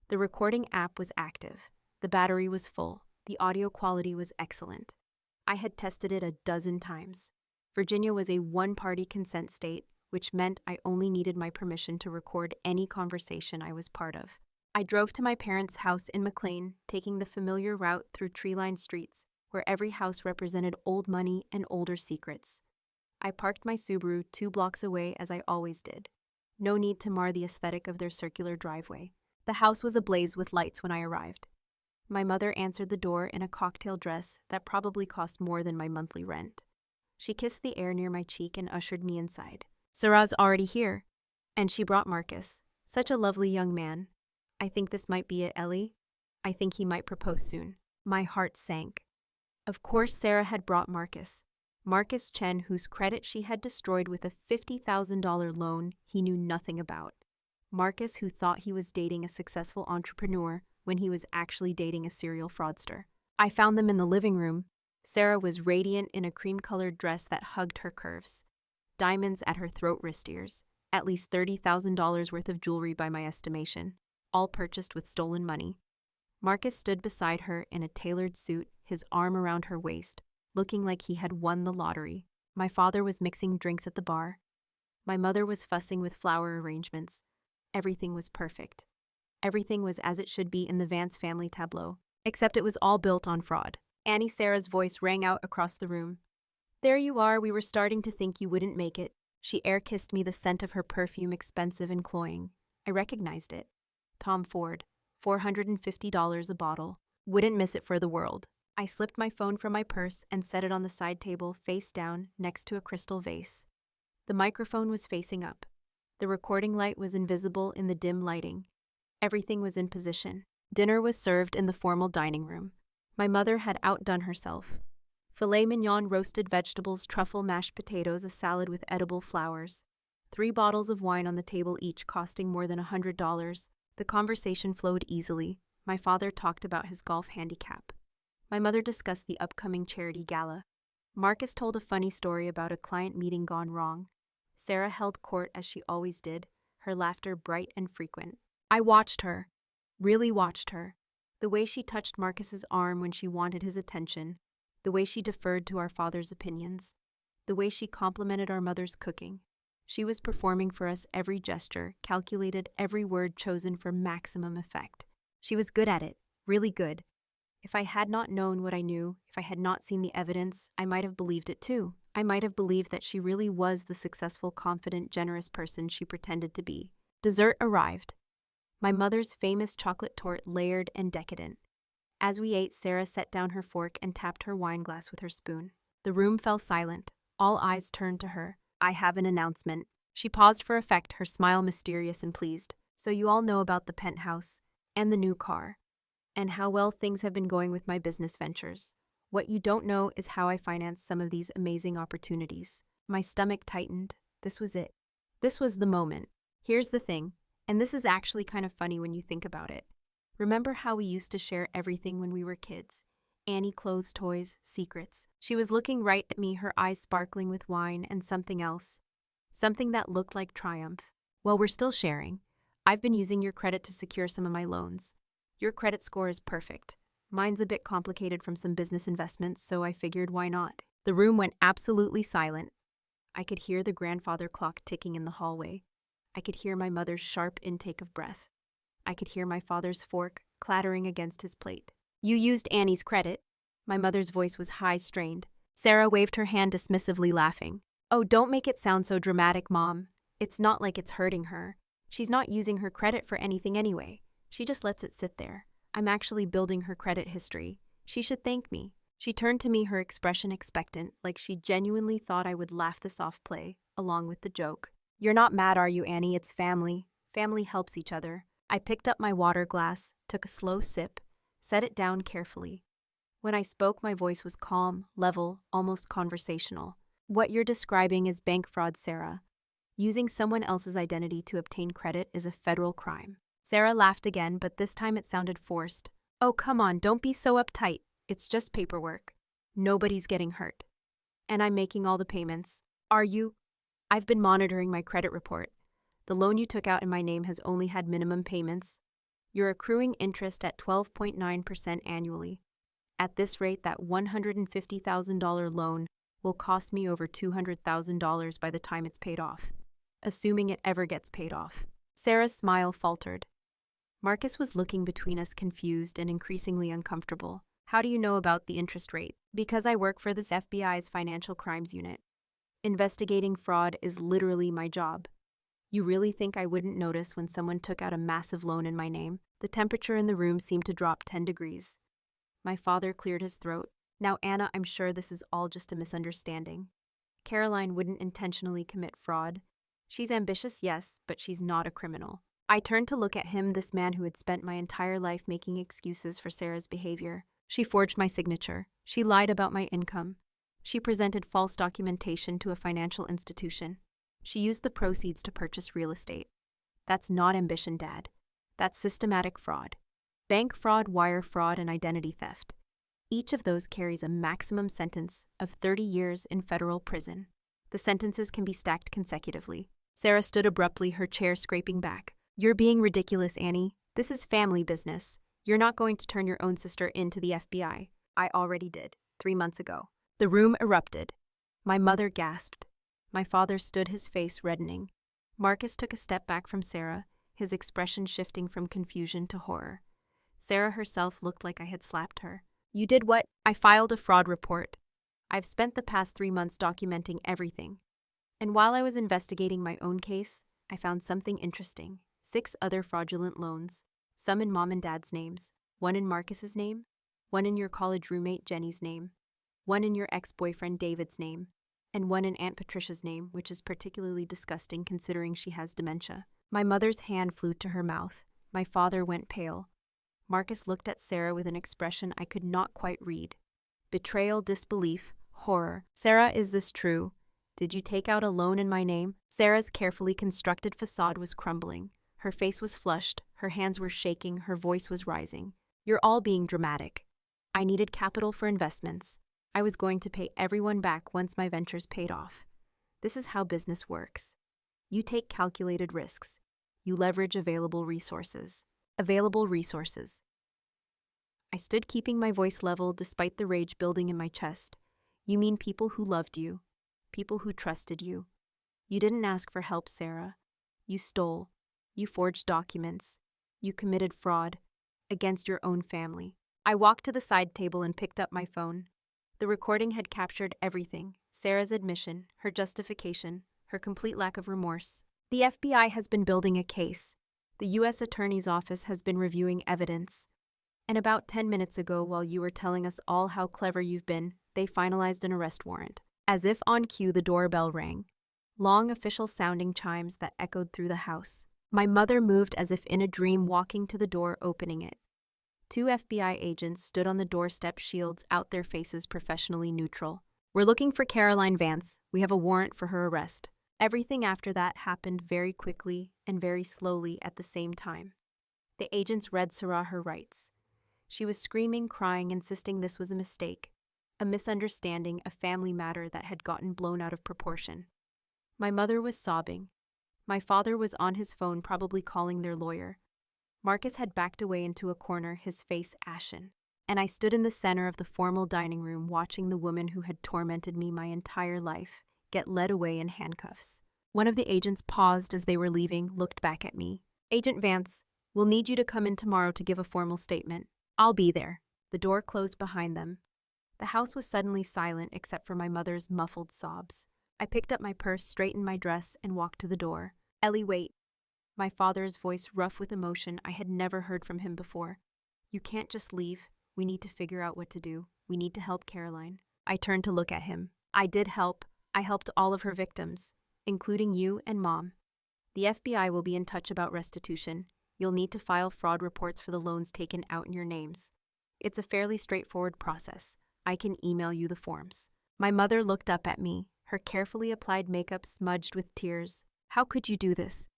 The recording app was active. The battery was full. The audio quality was excellent. I had tested it a dozen times. Virginia was a one-party consent state, which meant I only needed my permission to record any conversation I was part of. I drove to my parents' house in McLean, taking the familiar route through tree-lined streets, where every house represented old money and older secrets. I parked my Subaru 2 blocks away as I always did. No need to mar the aesthetic of their circular driveway. The house was ablaze with lights when I arrived. My mother answered the door in a cocktail dress that probably cost more than my monthly rent. She kissed the air near my cheek and ushered me inside. "Sarah's already here." And she brought Marcus. Such a lovely young man. "I think this might be it, Ellie. I think he might propose soon." My heart sank. Of course Sarah had brought Marcus. Marcus Chen, whose credit she had destroyed with a $50,000 loan he knew nothing about. Marcus, who thought he was dating a successful entrepreneur when he was actually dating a serial fraudster. I found them in the living room, Sarah was radiant in a cream-colored dress that hugged her curves. Diamonds at her throat wrist-ears. At least $30,000 worth of jewelry by my estimation, all purchased with stolen money. Marcus stood beside her in a tailored suit, his arm around her waist, looking like he had won the lottery. My father was mixing drinks at the bar. My mother was fussing with flower arrangements. Everything was perfect. Everything was as it should be in the Vance family tableau, except it was all built on fraud. Annie Sarah's voice rang out across the room. There you are, we were starting to think you wouldn't make it. She air-kissed me, the scent of her perfume expensive and cloying. I recognized it. Tom Ford, $450 a bottle. Wouldn't miss it for the world. I slipped my phone from my purse and set it on the side table, face down, next to a crystal vase. The microphone was facing up. The recording light was invisible in the dim lighting. Everything was in position. Dinner was served in the formal dining room. My mother had outdone herself. Filet mignon, roasted vegetables, truffle mashed potatoes, a salad with edible flowers. 3 bottles of wine on the table, each costing more than $100. The conversation flowed easily. My father talked about his golf handicap. My mother discussed the upcoming charity gala. Marcus told a funny story about a client meeting gone wrong. Sarah held court as she always did, her laughter bright and frequent. I watched her, really watched her. The way she touched Marcus's arm when she wanted his attention. The way she deferred to our father's opinions. The way she complimented our mother's cooking. She was performing for us every gesture, calculated every word chosen for maximum effect. She was good at it, really good. If I had not known what I knew, if I had not seen the evidence, I might have believed it too. I might have believed that she really was the successful, confident, generous person she pretended to be. Dessert arrived. My mother's famous chocolate torte, layered and decadent. As we ate, Sarah set down her fork and tapped her wine glass with her spoon. The room fell silent. All eyes turned to her. I have an announcement. She paused for effect, her smile mysterious and pleased. So you all know about the penthouse, and the new car, and how well things have been going with my business ventures. What you don't know is how I financed some of these amazing opportunities. My stomach tightened. This was it. This was the moment. Here's the thing, and this is actually kind of funny when you think about it. Remember how we used to share everything when we were kids? Annie, clothes, toys, secrets. She was looking right at me, her eyes sparkling with wine and something else. Something that looked like triumph. Well, we're still sharing. I've been using your credit to secure some of my loans. Your credit score is perfect. Mine's a bit complicated from some business investments, so I figured why not. The room went absolutely silent. I could hear the grandfather clock ticking in the hallway. I could hear my mother's sharp intake of breath. I could hear my father's fork clattering against his plate. You used Annie's credit. My mother's voice was high-strained. Sarah waved her hand dismissively, laughing. Oh, don't make it sound so dramatic, Mom. It's not like it's hurting her. She's not using her credit for anything anyway. She just lets it sit there. I'm actually building her credit history. She should thank me. She turned to me, her expression expectant, like she genuinely thought I would laugh this off play, along with the joke. You're not mad, are you, Annie? It's family. Family helps each other. I picked up my water glass, took a slow sip, set it down carefully. When I spoke, my voice was calm, level, almost conversational. What you're describing is bank fraud, Sarah. Using someone else's identity to obtain credit is a federal crime. Sarah laughed again, but this time it sounded forced. Oh, come on, don't be so uptight. It's just paperwork. Nobody's getting hurt. And I'm making all the payments. Are you? I've been monitoring my credit report. The loan you took out in my name has only had minimum payments. You're accruing interest at 12.9% annually. At this rate, that $150,000 loan will cost me over $200,000 by the time it's paid off, assuming it ever gets paid off. Sarah's smile faltered. Marcus was looking between us, confused and increasingly uncomfortable. How do you know about the interest rate? Because I work for this FBI's Financial Crimes Unit. Investigating fraud is literally my job. You really think I wouldn't notice when someone took out a massive loan in my name? The temperature in the room seemed to drop 10 degrees. My father cleared his throat. Now, Anna, I'm sure this is all just a misunderstanding. Caroline wouldn't intentionally commit fraud. She's ambitious, yes, but she's not a criminal. I turned to look at him, this man who had spent my entire life making excuses for Sarah's behavior. She forged my signature. She lied about my income. She presented false documentation to a financial institution. She used the proceeds to purchase real estate. That's not ambition, Dad. That's systematic fraud. Bank fraud, wire fraud, and identity theft. Each of those carries a maximum sentence of 30 years in federal prison. The sentences can be stacked consecutively. Sarah stood abruptly, her chair scraping back. "You're being ridiculous, Annie. This is family business. You're not going to turn your own sister into the FBI. I already did, 3 months ago." The room erupted. My mother gasped. My father stood, his face reddening. Marcus took a step back from Sarah, his expression shifting from confusion to horror. Sarah herself looked like I had slapped her. "You did what?" "I filed a fraud report. I've spent the past 3 months documenting everything. And while I was investigating my own case, I found something interesting. 6 other fraudulent loans, some in Mom and Dad's names, one in Marcus's name, one in your college roommate Jenny's name, one in your ex-boyfriend David's name, and one in Aunt Patricia's name, which is particularly disgusting considering she has dementia." My mother's hand flew to her mouth. My father went pale. Marcus looked at Sarah with an expression I could not quite read. Betrayal, disbelief, horror. "Sarah, is this true? Did you take out a loan in my name?" Sarah's carefully constructed facade was crumbling. Her face was flushed, her hands were shaking, her voice was rising. "You're all being dramatic. I needed capital for investments. I was going to pay everyone back once my ventures paid off. This is how business works. You take calculated risks. You leverage available resources. Available resources." I stood, keeping my voice level despite the rage building in my chest. "You mean people who loved you, people who trusted you. You didn't ask for help, Sarah. You stole. You forged documents. You committed fraud against your own family." I walked to the side table and picked up my phone. The recording had captured everything: Sarah's admission, her justification, her complete lack of remorse. "The FBI has been building a case. The U.S. Attorney's Office has been reviewing evidence. And about 10 minutes ago, while you were telling us all how clever you've been, they finalized an arrest warrant." As if on cue, the doorbell rang. Long, official-sounding chimes that echoed through the house. My mother moved as if in a dream, walking to the door, opening it. 2 FBI agents stood on the doorstep, shields out, their faces professionally neutral. "We're looking for Caroline Vance. We have a warrant for her arrest." Everything after that happened very quickly and very slowly at the same time. The agents read Sarah her rights. She was screaming, crying, insisting this was a mistake, a misunderstanding, a family matter that had gotten blown out of proportion. My mother was sobbing. My father was on his phone, probably calling their lawyer. Marcus had backed away into a corner, his face ashen. And I stood in the center of the formal dining room, watching the woman who had tormented me my entire life get led away in handcuffs. One of the agents paused as they were leaving, looked back at me. "Agent Vance, we'll need you to come in tomorrow to give a formal statement." "I'll be there." The door closed behind them. The house was suddenly silent except for my mother's muffled sobs. I picked up my purse, straightened my dress, and walked to the door. "Ellie, wait." My father's voice rough with emotion. I had never heard from him before. "You can't just leave. We need to figure out what to do. We need to help Caroline." I turned to look at him. "I did help. I helped all of her victims, including you and Mom. The FBI will be in touch about restitution. You'll need to file fraud reports for the loans taken out in your names. It's a fairly straightforward process. I can email you the forms." My mother looked up at me, her carefully applied makeup smudged with tears. "How could you do this?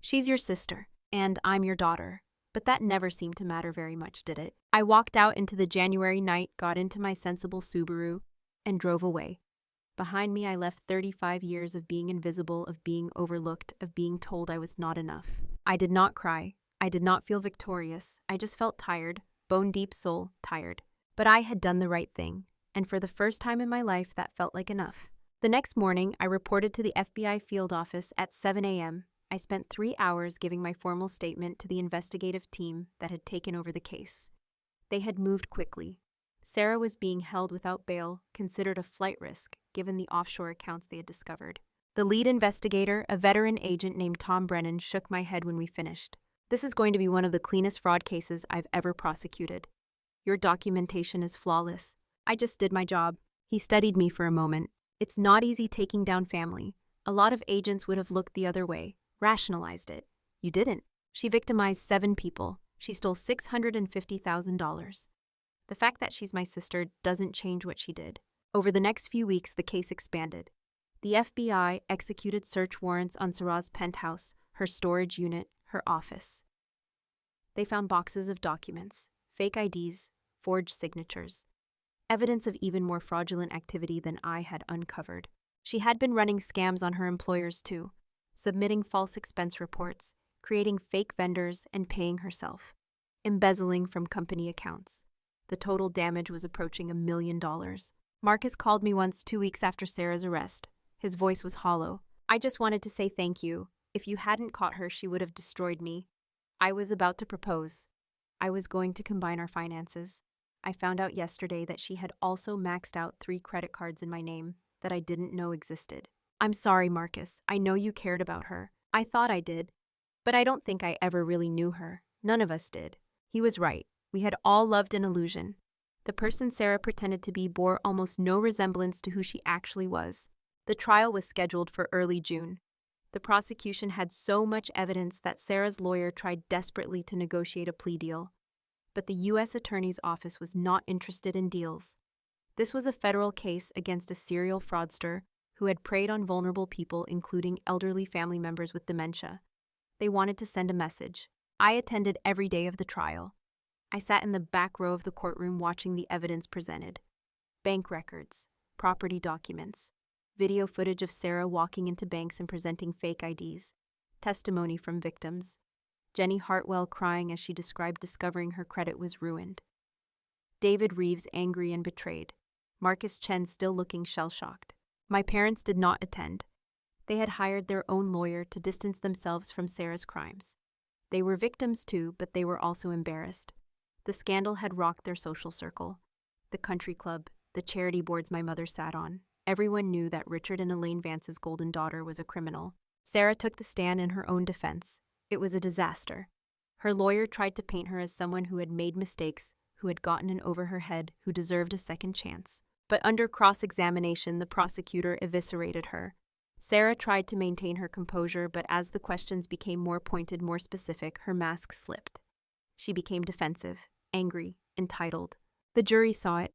She's your sister, and I'm your daughter." But that never seemed to matter very much, did it? I walked out into the January night, got into my sensible Subaru, and drove away. Behind me, I left 35 years of being invisible, of being overlooked, of being told I was not enough. I did not cry. I did not feel victorious. I just felt tired, bone-deep soul, tired. But I had done the right thing, and for the first time in my life, that felt like enough. The next morning, I reported to the FBI field office at 7 a.m. I spent 3 hours giving my formal statement to the investigative team that had taken over the case. They had moved quickly. Sarah was being held without bail, considered a flight risk, given the offshore accounts they had discovered. The lead investigator, a veteran agent named Tom Brennan, shook my head when we finished. "This is going to be one of the cleanest fraud cases I've ever prosecuted. Your documentation is flawless." I just did my job. He studied me for a moment. "It's not easy taking down family. A lot of agents would have looked the other way, rationalized it. You didn't. She victimized 7 people. She stole $650,000. The fact that she's my sister doesn't change what she did." Over the next few weeks, the case expanded. The FBI executed search warrants on Sarah's penthouse, her storage unit, her office. They found boxes of documents, fake IDs, forged signatures. evidence of even more fraudulent activity than I had uncovered. She had been running scams on her employers too, submitting false expense reports, creating fake vendors, and paying herself, embezzling from company accounts. The total damage was approaching $1 million. Marcus called me once 2 weeks after Sarah's arrest. His voice was hollow. "I just wanted to say thank you. If you hadn't caught her, she would have destroyed me. I was about to propose. I was going to combine our finances. I found out yesterday that she had also maxed out 3 credit cards in my name that I didn't know existed. I'm sorry, Marcus. I know you cared about her. I thought I did. But I don't think I ever really knew her. None of us did." He was right. We had all loved an illusion. The person Sarah pretended to be bore almost no resemblance to who she actually was. The trial was scheduled for early June. The prosecution had so much evidence that Sarah's lawyer tried desperately to negotiate a plea deal. But the U.S. Attorney's Office was not interested in deals. This was a federal case against a serial fraudster who had preyed on vulnerable people, including elderly family members with dementia. They wanted to send a message. I attended every day of the trial. I sat in the back row of the courtroom watching the evidence presented. Bank records, property documents, video footage of Sarah walking into banks and presenting fake IDs, testimony from victims, Jenny Hartwell crying as she described discovering her credit was ruined, David Reeves angry and betrayed, Marcus Chen still looking shell-shocked. My parents did not attend. They had hired their own lawyer to distance themselves from Sarah's crimes. They were victims too, but they were also embarrassed. The scandal had rocked their social circle. The country club, the charity boards my mother sat on. Everyone knew that Richard and Elaine Vance's golden daughter was a criminal. Sarah took the stand in her own defense. It was a disaster. Her lawyer tried to paint her as someone who had made mistakes, who had gotten in over her head, who deserved a second chance. But under cross-examination, the prosecutor eviscerated her. Sarah tried to maintain her composure, but as the questions became more pointed, more specific, her mask slipped. She became defensive, angry, entitled. The jury saw it.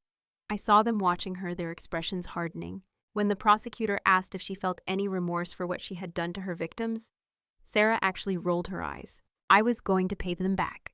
I saw them watching her, their expressions hardening. When the prosecutor asked if she felt any remorse for what she had done to her victims, Sarah actually rolled her eyes. I was going to pay them back.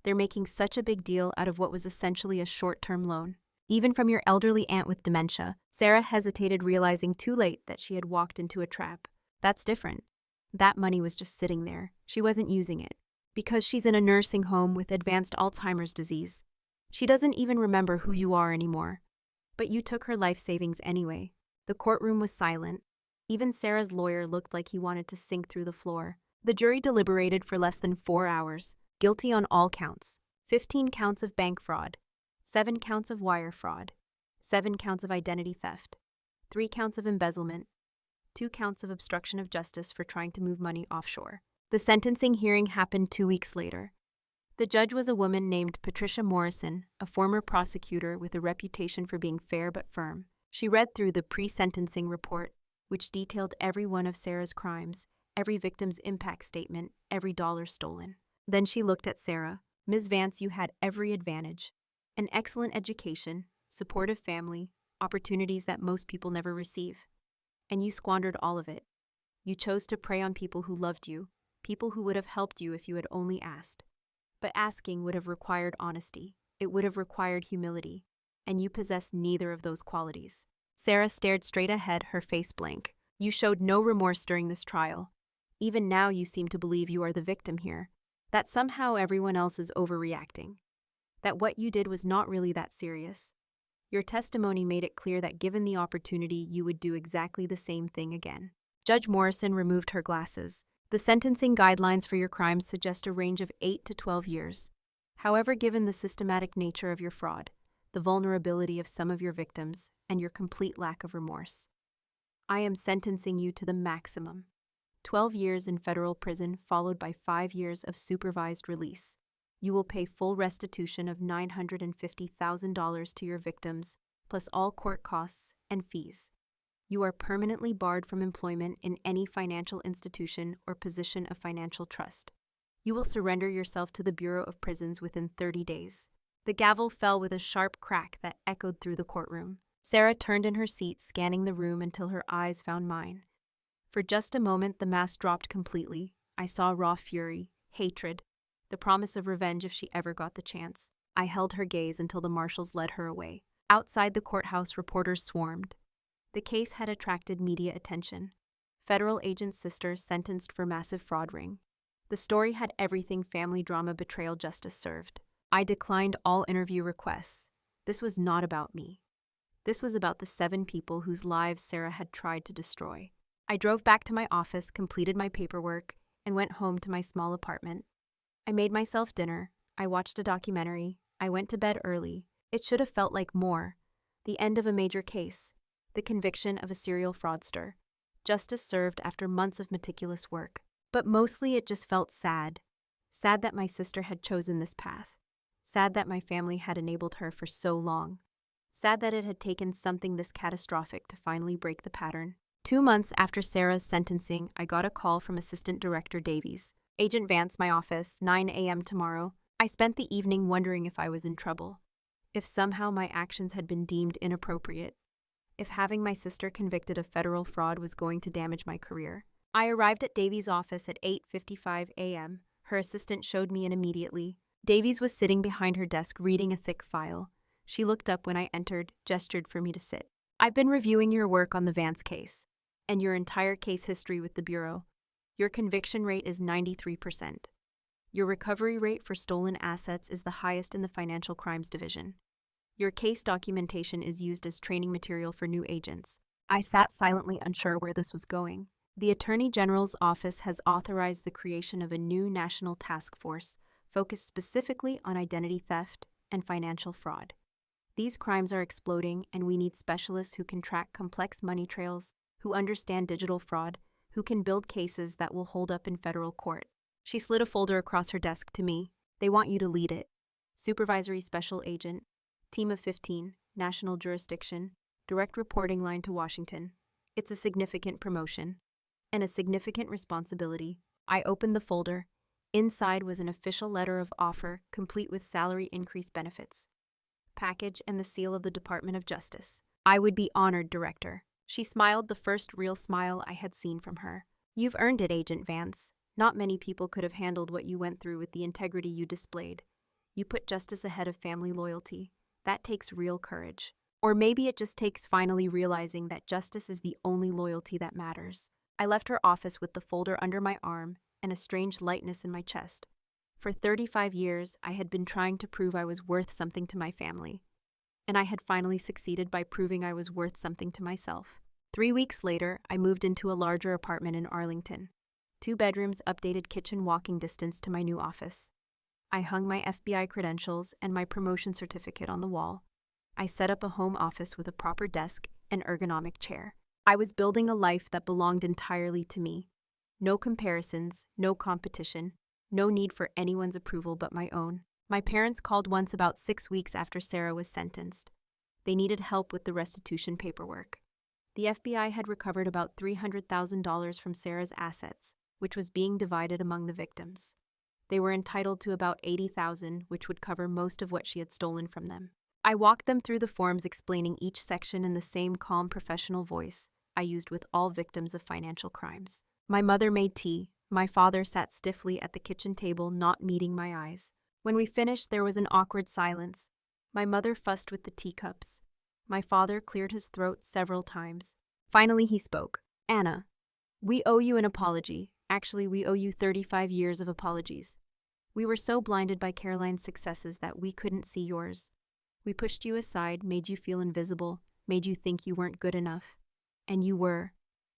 They're making such a big deal out of what was essentially a short-term loan. Even from your elderly aunt with dementia. Sarah hesitated, realizing too late that she had walked into a trap. That's different. That money was just sitting there. She wasn't using it. Because she's in a nursing home with advanced Alzheimer's disease. She doesn't even remember who you are anymore. But you took her life savings anyway. The courtroom was silent. Even Sarah's lawyer looked like he wanted to sink through the floor. The jury deliberated for less than 4 hours. Guilty on all counts. 15 counts of bank fraud. 7 counts of wire fraud. 7 counts of identity theft. 3 counts of embezzlement. 2 counts of obstruction of justice for trying to move money offshore. The sentencing hearing happened 2 weeks later. The judge was a woman named Patricia Morrison, a former prosecutor with a reputation for being fair but firm. She read through the pre-sentencing report, which detailed every one of Sarah's crimes, every victim's impact statement, every dollar stolen. Then she looked at Sarah. "Ms. Vance, you had every advantage. An excellent education, supportive family, opportunities that most people never receive. And you squandered all of it. You chose to prey on people who loved you, people who would have helped you if you had only asked. But asking would have required honesty. It would have required humility. And you possessed neither of those qualities." Sarah stared straight ahead, her face blank. "You showed no remorse during this trial. Even now you seem to believe you are the victim here. That somehow everyone else is overreacting. That what you did was not really that serious. Your testimony made it clear that given the opportunity, you would do exactly the same thing again." Judge Morrison removed her glasses. "The sentencing guidelines for your crimes suggest a range of 8 to 12 years. However, given the systematic nature of your fraud, the vulnerability of some of your victims, and your complete lack of remorse, I am sentencing you to the maximum. 12 years in federal prison followed by 5 years of supervised release. You will pay full restitution of $950,000 to your victims, plus all court costs and fees. You are permanently barred from employment in any financial institution or position of financial trust. You will surrender yourself to the Bureau of Prisons within 30 days. The gavel fell with a sharp crack that echoed through the courtroom. Sarah turned in her seat, scanning the room until her eyes found mine. For just a moment, the mask dropped completely. I saw raw fury, hatred, the promise of revenge if she ever got the chance. I held her gaze until the marshals led her away. Outside the courthouse, reporters swarmed. The case had attracted media attention. Federal agent's sister sentenced for massive fraud ring. The story had everything family drama betrayal justice served. I declined all interview requests. This was not about me. This was about the 7 people whose lives Sarah had tried to destroy. I drove back to my office, completed my paperwork, and went home to my small apartment. I made myself dinner. I watched a documentary. I went to bed early. It should have felt like more. The end of a major case. The conviction of a serial fraudster. Justice served after months of meticulous work. But mostly it just felt sad. Sad that my sister had chosen this path. Sad that my family had enabled her for so long. Sad that it had taken something this catastrophic to finally break the pattern. 2 months after Sarah's sentencing, I got a call from Assistant Director Davies. Agent Vance, my office, 9 a.m. tomorrow. I spent the evening wondering if I was in trouble. If somehow my actions had been deemed inappropriate. If having my sister convicted of federal fraud was going to damage my career. I arrived at Davies' office at 8:55 a.m. Her assistant showed me in immediately. Davies was sitting behind her desk reading a thick file. She looked up when I entered, gestured for me to sit. I've been reviewing your work on the Vance case, and your entire case history with the Bureau. Your conviction rate is 93%. Your recovery rate for stolen assets is the highest in the Financial Crimes Division. Your case documentation is used as training material for new agents. I sat silently, unsure where this was going. The Attorney General's office has authorized the creation of a new national task force focused specifically on identity theft and financial fraud. These crimes are exploding, and we need specialists who can track complex money trails, who understand digital fraud, who can build cases that will hold up in federal court. She slid a folder across her desk to me. They want you to lead it. Supervisory Special Agent, Team of 15, National Jurisdiction, direct reporting line to Washington. It's a significant promotion and a significant responsibility. I opened the folder. Inside was an official letter of offer, complete with salary increase benefits, package, and the seal of the Department of Justice. I would be honored, Director. She smiled, the first real smile I had seen from her. You've earned it, Agent Vance. Not many people could have handled what you went through with the integrity you displayed. You put justice ahead of family loyalty. That takes real courage. Or maybe it just takes finally realizing that justice is the only loyalty that matters. I left her office with the folder under my arm and a strange lightness in my chest. For 35 years, I had been trying to prove I was worth something to my family. And I had finally succeeded by proving I was worth something to myself. 3 weeks later, I moved into a larger apartment in Arlington. 2 bedrooms, updated kitchen, walking distance to my new office. I hung my FBI credentials and my promotion certificate on the wall. I set up a home office with a proper desk and ergonomic chair. I was building a life that belonged entirely to me. No comparisons, no competition, no need for anyone's approval but my own. My parents called once about 6 weeks after Sarah was sentenced. They needed help with the restitution paperwork. The FBI had recovered about $300,000 from Sarah's assets, which was being divided among the victims. They were entitled to about $80,000, which would cover most of what she had stolen from them. I walked them through the forms, explaining each section in the same calm, professional voice I used with all victims of financial crimes. My mother made tea. My father sat stiffly at the kitchen table, not meeting my eyes. When we finished, there was an awkward silence. My mother fussed with the teacups. My father cleared his throat several times. Finally, he spoke. Anna, we owe you an apology. Actually, we owe you 35 years of apologies. We were so blinded by Caroline's successes that we couldn't see yours. We pushed you aside, made you feel invisible, made you think you weren't good enough. And you were.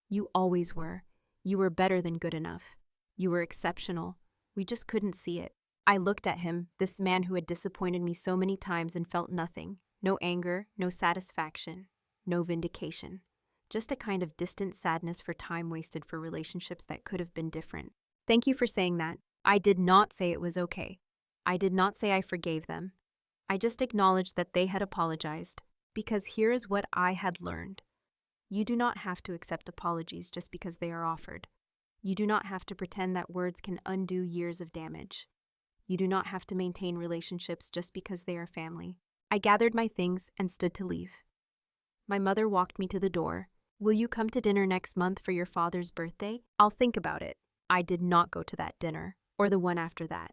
You always were. You were better than good enough. You were exceptional. We just couldn't see it. I looked at him, this man who had disappointed me so many times, and felt nothing. No anger, no satisfaction, no vindication. Just a kind of distant sadness for time wasted for relationships that could have been different. Thank you for saying that. I did not say it was okay. I did not say I forgave them. I just acknowledged that they had apologized, because here is what I had learned. You do not have to accept apologies just because they are offered. You do not have to pretend that words can undo years of damage. You do not have to maintain relationships just because they are family. I gathered my things and stood to leave. My mother walked me to the door. Will you come to dinner next month for your father's birthday? I'll think about it. I did not go to that dinner, or the one after that,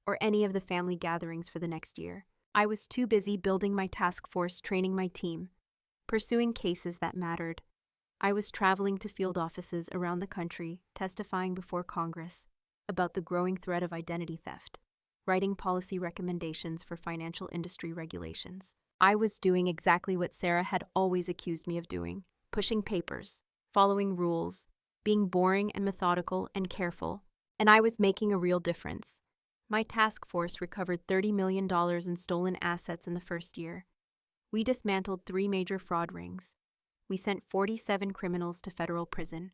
or any of the family gatherings for the next year. I was too busy building my task force, training my team, pursuing cases that mattered. I was traveling to field offices around the country, testifying before Congress about the growing threat of identity theft, writing policy recommendations for financial industry regulations. I was doing exactly what Sarah had always accused me of doing, pushing papers, following rules, being boring and methodical and careful, and I was making a real difference. My task force recovered $30 million in stolen assets in the first year. We dismantled 3 major fraud rings. We sent 47 criminals to federal prison.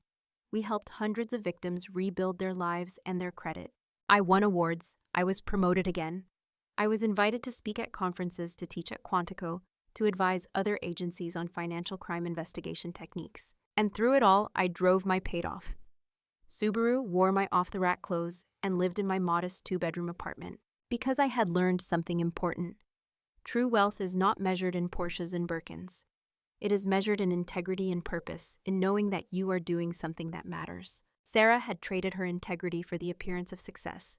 We helped hundreds of victims rebuild their lives and their credit. I won awards. I was promoted again. I was invited to speak at conferences, to teach at Quantico, to advise other agencies on financial crime investigation techniques. And through it all, I drove my paid off. Subaru, wore my off-the-rack clothes, and lived in my modest 2-bedroom apartment. Because I had learned something important. True wealth is not measured in Porsches and Birkins. It is measured in integrity and purpose, in knowing that you are doing something that matters. Sarah had traded her integrity for the appearance of success.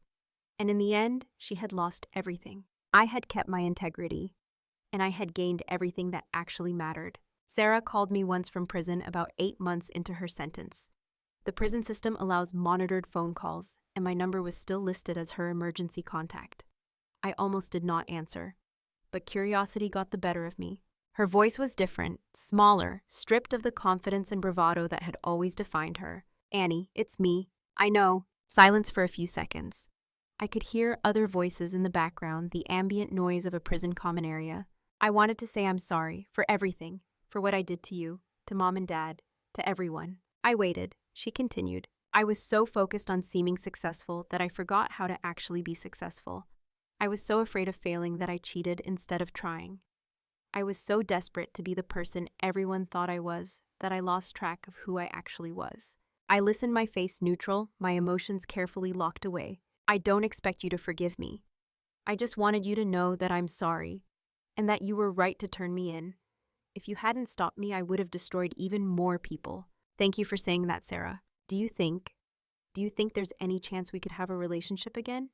And in the end, she had lost everything. I had kept my integrity, and I had gained everything that actually mattered. Sarah called me once from prison about 8 months into her sentence. The prison system allows monitored phone calls, and my number was still listed as her emergency contact. I almost did not answer, but curiosity got the better of me. Her voice was different, smaller, stripped of the confidence and bravado that had always defined her. "Annie, it's me." "I know." Silence for a few seconds. I could hear other voices in the background, the ambient noise of a prison common area. "I wanted to say I'm sorry for everything, for what I did to you, to Mom and Dad, to everyone." I waited. She continued. "I was so focused on seeming successful that I forgot how to actually be successful. I was so afraid of failing that I cheated instead of trying. I was so desperate to be the person everyone thought I was that I lost track of who I actually was." I listened, my face neutral, my emotions carefully locked away. "I don't expect you to forgive me. I just wanted you to know that I'm sorry, and that you were right to turn me in. If you hadn't stopped me, I would have destroyed even more people. Thank you for saying that, Sarah. Do you think there's any chance we could have a relationship again?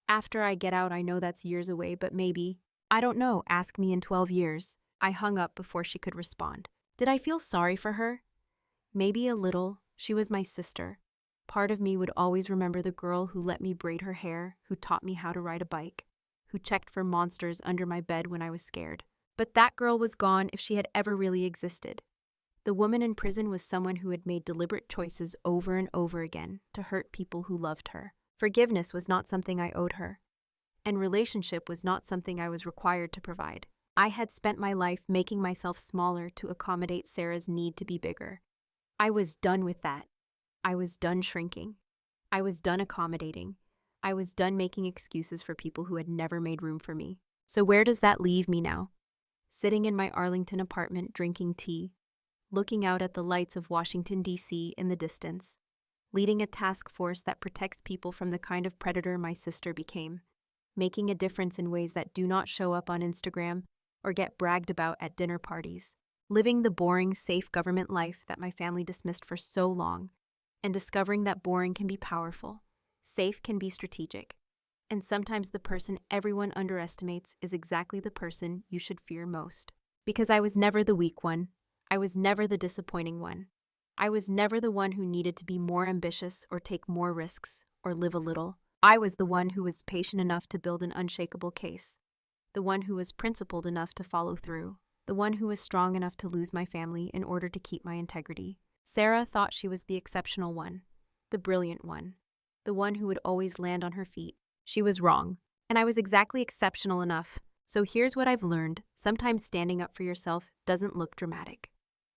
After I get out, I know that's years away, but maybe. I don't know, ask me in 12 years. I hung up before she could respond. Did I feel sorry for her? Maybe a little. She was my sister. Part of me would always remember the girl who let me braid her hair, who taught me how to ride a bike, who checked for monsters under my bed when I was scared. But that girl was gone, if she had ever really existed. The woman in prison was someone who had made deliberate choices over and over again to hurt people who loved her. Forgiveness was not something I owed her, and relationship was not something I was required to provide. I had spent my life making myself smaller to accommodate Sarah's need to be bigger. I was done with that. I was done shrinking. I was done accommodating. I was done making excuses for people who had never made room for me. So where does that leave me now? Sitting in my Arlington apartment drinking tea, looking out at the lights of Washington, D.C. in the distance, leading a task force that protects people from the kind of predator my sister became, making a difference in ways that do not show up on Instagram or get bragged about at dinner parties, living the boring, safe government life that my family dismissed for so long, and discovering that boring can be powerful, safe can be strategic, and sometimes the person everyone underestimates is exactly the person you should fear most. Because I was never the weak one. I was never the disappointing one. I was never the one who needed to be more ambitious or take more risks or live a little. I was the one who was patient enough to build an unshakable case, the one who was principled enough to follow through, the one who was strong enough to lose my family in order to keep my integrity. Sarah thought she was the exceptional one, the brilliant one, the one who would always land on her feet. She was wrong, and I was exactly exceptional enough. So here's what I've learned. Sometimes standing up for yourself doesn't look dramatic.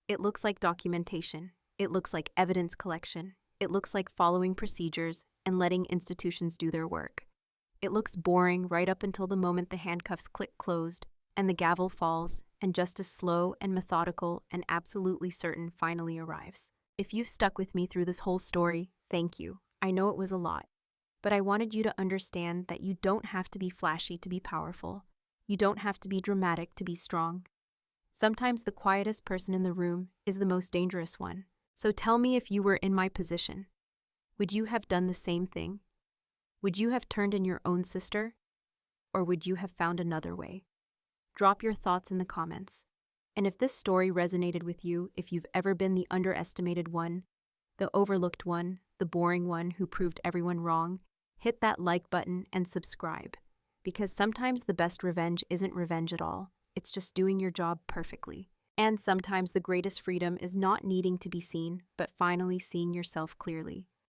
It looks like documentation. It looks like evidence collection. It looks like following procedures and letting institutions do their work. It looks boring right up until the moment the handcuffs click closed and the gavel falls and justice, slow and methodical and absolutely certain, finally arrives. If you've stuck with me through this whole story, thank you. I know it was a lot, but I wanted you to understand that you don't have to be flashy to be powerful. You don't have to be dramatic to be strong. Sometimes the quietest person in the room is the most dangerous one. So tell me, if you were in my position, would you have done the same thing? Would you have turned in your own sister? or would you have found another way? Drop your thoughts in the comments. And if this story resonated with you, if you've ever been the underestimated one, the overlooked one, the boring one who proved everyone wrong, hit that like button and subscribe. Because sometimes the best revenge isn't revenge at all. It's just doing your job perfectly. And sometimes the greatest freedom is not needing to be seen, but finally seeing yourself clearly.